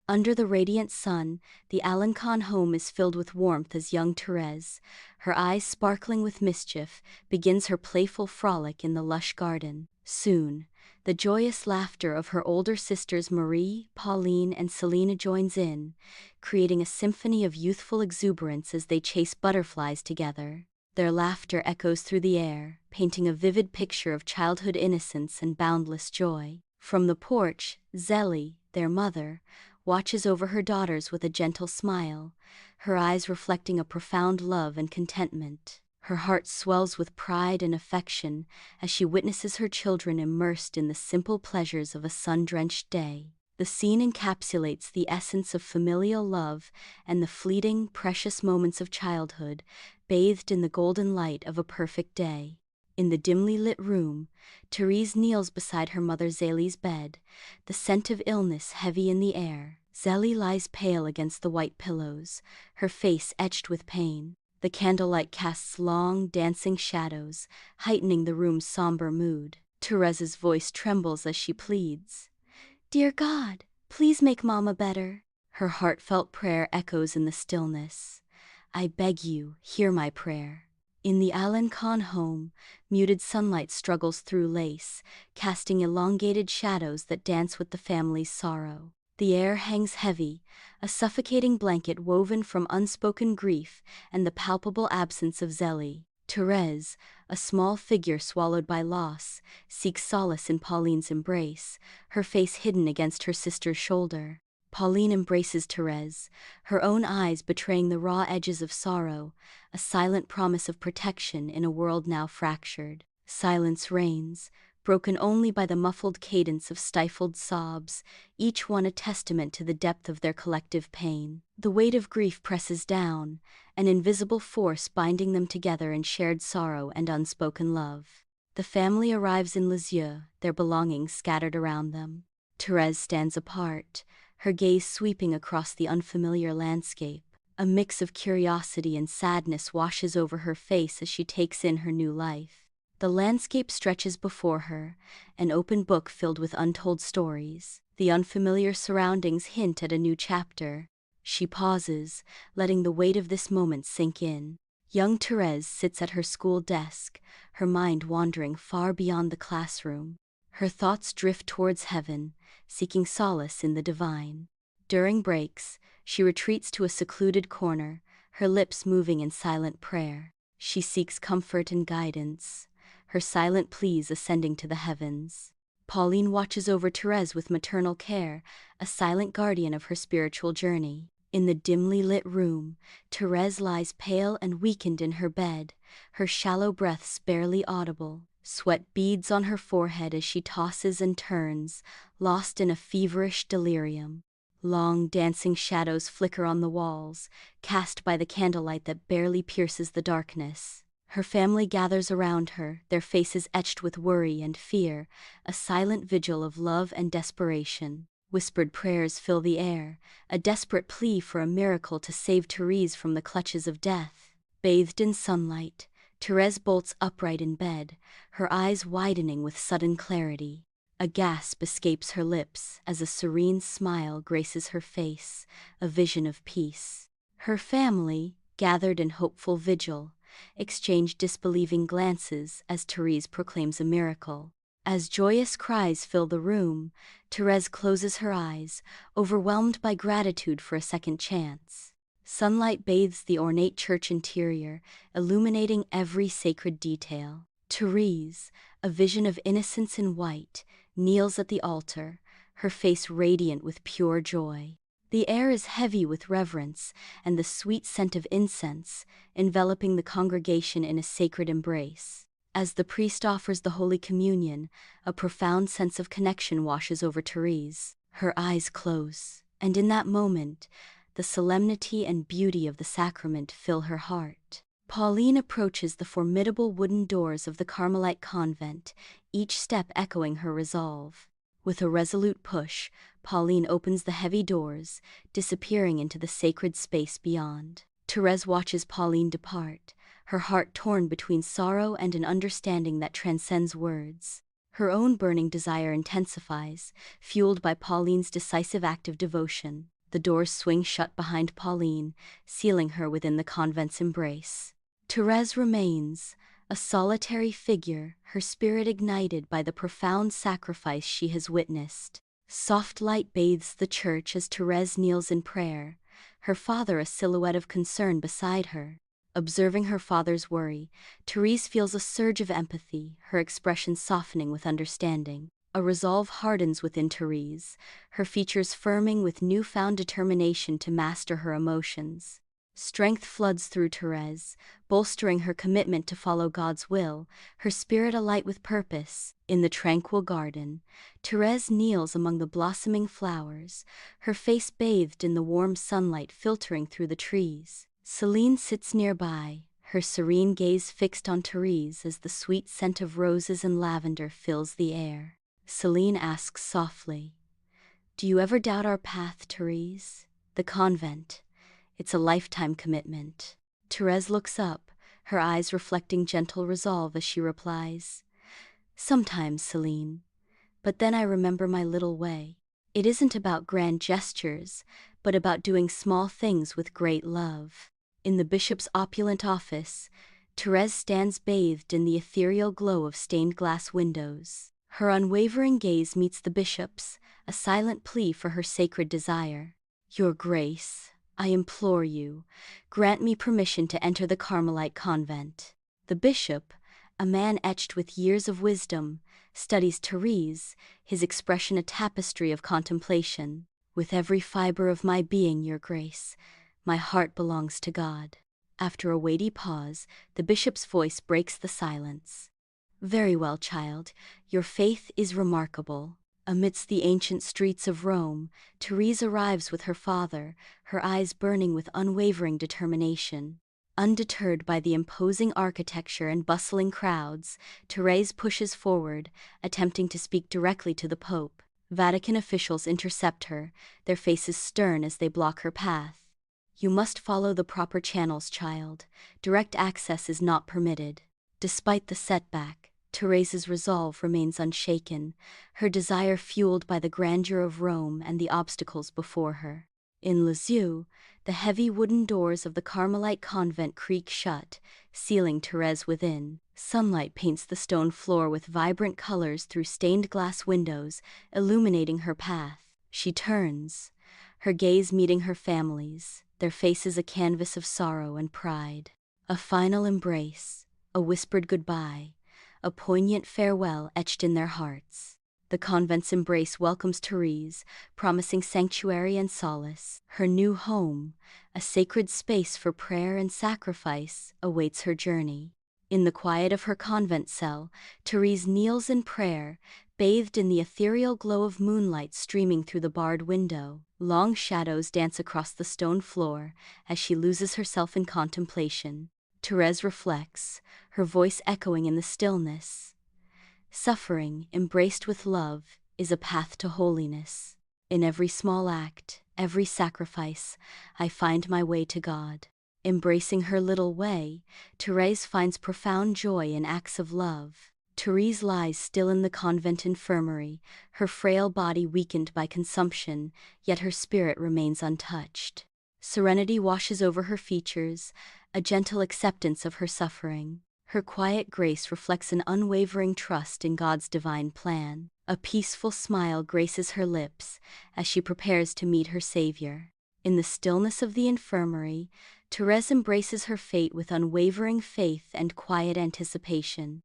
Under the radiant sun, the Alencon home is filled with warmth as young Therese, her eyes sparkling with mischief, begins her playful frolic in the lush garden. Soon, the joyous laughter of her older sisters Marie, Pauline, and Selina joins in, creating a symphony of youthful exuberance as they chase butterflies together. Their laughter echoes through the air, painting a vivid picture of childhood innocence and boundless joy. From the porch, Zélie, their mother, watches over her daughters with a gentle smile, her eyes reflecting a profound love and contentment. Her heart swells with pride and affection as she witnesses her children immersed in the simple pleasures of a sun-drenched day. The scene encapsulates the essence of familial love and the fleeting, precious moments of childhood, bathed in the golden light of a perfect day. In the dimly lit room, Therese kneels beside her mother Zélie's bed, the scent of illness heavy in the air. Zélie lies pale against the white pillows, her face etched with pain. The candlelight casts long, dancing shadows, heightening the room's somber mood. Therese's voice trembles as she pleads, "Dear God, please make Mama better." Her heartfelt prayer echoes in the stillness. "I beg you, hear my prayer." In the Alencon home, muted sunlight struggles through lace, casting elongated shadows that dance with the family's sorrow. The air hangs heavy, a suffocating blanket woven from unspoken grief and the palpable absence of Zélie. Thérèse, a small figure swallowed by loss, seeks solace in Pauline's embrace, her face hidden against her sister's shoulder. Pauline embraces Thérèse, her own eyes betraying the raw edges of sorrow, a silent promise of protection in a world now fractured. Silence reigns, broken only by the muffled cadence of stifled sobs, each one a testament to the depth of their collective pain. The weight of grief presses down, an invisible force binding them together in shared sorrow and unspoken love. The family arrives in Lisieux, their belongings scattered around them. Thérèse stands apart, her gaze sweeping across the unfamiliar landscape. A mix of curiosity and sadness washes over her face as she takes in her new life. The landscape stretches before her, an open book filled with untold stories. The unfamiliar surroundings hint at a new chapter. She pauses, letting the weight of this moment sink in. Young Thérèse sits at her school desk, her mind wandering far beyond the classroom. Her thoughts drift towards heaven, seeking solace in the divine. During breaks, she retreats to a secluded corner, her lips moving in silent prayer. She seeks comfort and guidance, her silent pleas ascending to the heavens. Pauline watches over Thérèse with maternal care, a silent guardian of her spiritual journey. In the dimly lit room, Thérèse lies pale and weakened in her bed, her shallow breaths barely audible. Sweat beads on her forehead as she tosses and turns, lost in a feverish delirium. Long dancing shadows flicker on the walls, cast by the candlelight that barely pierces the darkness. Her family gathers around her, their faces etched with worry and fear, a silent vigil of love and desperation. Whispered prayers fill the air, a desperate plea for a miracle to save Therese from the clutches of death. Bathed in sunlight, Thérèse bolts upright in bed, her eyes widening with sudden clarity. A gasp escapes her lips as a serene smile graces her face, a vision of peace. Her family, gathered in hopeful vigil, exchange disbelieving glances as Therese proclaims a miracle. As joyous cries fill the room, Thérèse closes her eyes, overwhelmed by gratitude for a second chance. Sunlight bathes the ornate church interior, illuminating every sacred detail. Therese, a vision of innocence in white, kneels at the altar, her face radiant with pure joy. The air is heavy with reverence and the sweet scent of incense, enveloping the congregation in a sacred embrace. As the priest offers the Holy Communion, a profound sense of connection washes over Therese. Her eyes close, and in that moment, the solemnity and beauty of the sacrament fill her heart. Pauline approaches the formidable wooden doors of the Carmelite convent, each step echoing her resolve. With a resolute push, Pauline opens the heavy doors, disappearing into the sacred space beyond. Thérèse watches Pauline depart, her heart torn between sorrow and an understanding that transcends words. Her own burning desire intensifies, fueled by Pauline's decisive act of devotion. The doors swing shut behind Pauline, sealing her within the convent's embrace. Therese remains, a solitary figure, her spirit ignited by the profound sacrifice she has witnessed. Soft light bathes the church as Therese kneels in prayer, her father a silhouette of concern beside her. Observing her father's worry, Therese feels a surge of empathy, her expression softening with understanding. A resolve hardens within Therese, her features firming with newfound determination to master her emotions. Strength floods through Therese, bolstering her commitment to follow God's will, her spirit alight with purpose. In the tranquil garden, Therese kneels among the blossoming flowers, her face bathed in the warm sunlight filtering through the trees. Céline sits nearby, her serene gaze fixed on Therese as the sweet scent of roses and lavender fills the air. Céline asks softly, "Do you ever doubt our path, Therese? The convent. It's a lifetime commitment." Therese looks up, her eyes reflecting gentle resolve as she replies, "Sometimes, Céline. But then I remember my little way. It isn't about grand gestures, but about doing small things with great love." In the bishop's opulent office, Therese stands bathed in the ethereal glow of stained glass windows. Her unwavering gaze meets the bishop's, a silent plea for her sacred desire. "Your Grace, I implore you, grant me permission to enter the Carmelite convent." The bishop, a man etched with years of wisdom, studies Therese, his expression a tapestry of contemplation. "With every fiber of my being, Your Grace, my heart belongs to God." After a weighty pause, the bishop's voice breaks the silence. "Very well, child, your faith is remarkable." Amidst the ancient streets of Rome, Therese arrives with her father, her eyes burning with unwavering determination. Undeterred by the imposing architecture and bustling crowds, Therese pushes forward, attempting to speak directly to the Pope. Vatican officials intercept her, their faces stern as they block her path. "You must follow the proper channels, child. Direct access is not permitted." Despite the setback, Therese's resolve remains unshaken, her desire fueled by the grandeur of Rome and the obstacles before her. In Lisieux, the heavy wooden doors of the Carmelite convent creak shut, sealing Therese within. Sunlight paints the stone floor with vibrant colors through stained glass windows, illuminating her path. She turns, her gaze meeting her family's, their faces a canvas of sorrow and pride. A final embrace, a whispered goodbye, a poignant farewell etched in their hearts. The convent's embrace welcomes Therese, promising sanctuary and solace. Her new home, a sacred space for prayer and sacrifice, awaits her journey. In the quiet of her convent cell, Therese kneels in prayer, bathed in the ethereal glow of moonlight streaming through the barred window. Long shadows dance across the stone floor as she loses herself in contemplation. Therese reflects, her voice echoing in the stillness. "Suffering, embraced with love, is a path to holiness. In every small act, every sacrifice, I find my way to God." Embracing her little way, Therese finds profound joy in acts of love. Therese lies still in the convent infirmary, her frail body weakened by consumption, yet her spirit remains untouched. Serenity washes over her features, a gentle acceptance of her suffering. Her quiet grace reflects an unwavering trust in God's divine plan. A peaceful smile graces her lips as she prepares to meet her Savior. In the stillness of the infirmary, Therese embraces her fate with unwavering faith and quiet anticipation.